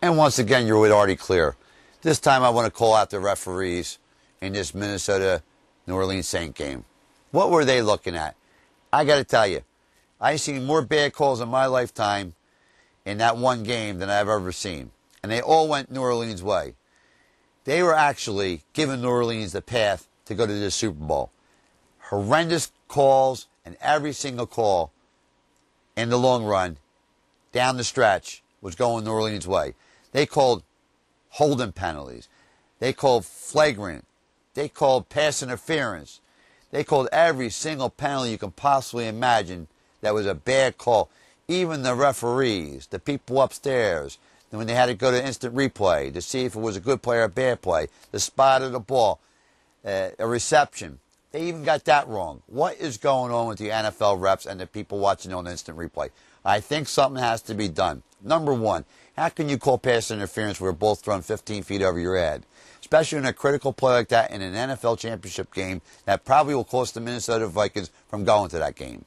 And once again, you're with Artie Clear. This time I want to call out the referees in this Minnesota-New Orleans Saints game. What were they looking at? I got to tell you, I've seen more bad calls in my lifetime in that one game than I've ever seen. And they all went New Orleans' way. They were actually giving New Orleans the path to go to the Super Bowl. Horrendous calls, and every single call in the long run, down the stretch, was going New Orleans' way. They called holding penalties. They called flagrant. They called pass interference. They called every single penalty you can possibly imagine that was a bad call. Even the referees, the people upstairs, when they had to go to instant replay to see if it was a good play or a bad play, the spot of the ball, a reception. They even got that wrong. What is going on with the NFL refs and the people watching on instant replay? I think something has to be done. Number one, how can you call pass interference where we're both thrown 15 feet over your head? Especially in a critical play like that in an NFL championship game that probably will cost the Minnesota Vikings from going to that game.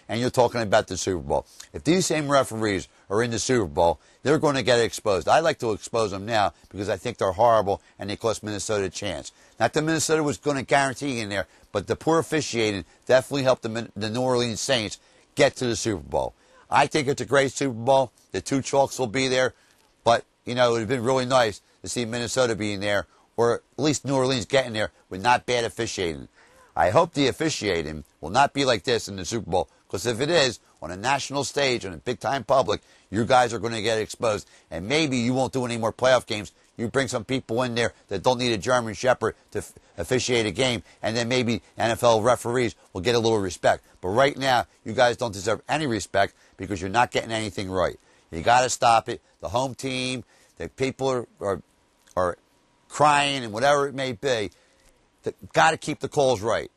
And you're talking about the Super Bowl. If these same referees are in the Super Bowl, they're going to get exposed. I like to expose them now because I think they're horrible and they cost Minnesota a chance. Not that Minnesota was going to guarantee in there, but the poor officiating definitely helped the New Orleans Saints get to the Super Bowl. I think it's a great Super Bowl. The two chalks will be there. But, you know, it would have been really nice to see Minnesota being there, or at least New Orleans getting there with not bad officiating. I hope the officiating will not be like this in the Super Bowl, because if it is, on a national stage, on a big-time public, you guys are going to get exposed. And maybe you won't do any more playoff games. You bring some people in there that don't need a German Shepherd to officiate a game, and then maybe NFL referees will get a little respect. But right now, you guys don't deserve any respect because you're not getting anything right. You got to stop it. The home team, the people are crying and whatever it may be. Got to keep the calls right.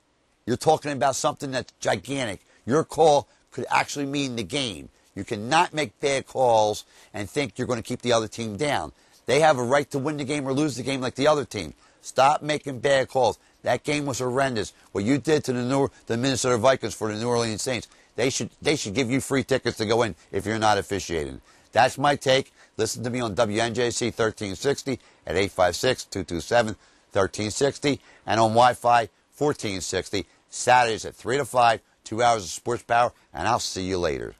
You're talking about something that's gigantic. Your call could actually mean the game. You cannot make bad calls and think you're going to keep the other team down. They have a right to win the game or lose the game like the other team. Stop making bad calls. That game was horrendous. What you did to the Minnesota Vikings for the New Orleans Saints, they should give you free tickets to go in if you're not officiating. That's my take. Listen to me on WNJC 1360 at 856-227-1360 and on Wi-Fi 1460, Saturdays at 3 to 5, 2 hours of sports power, and I'll see you later.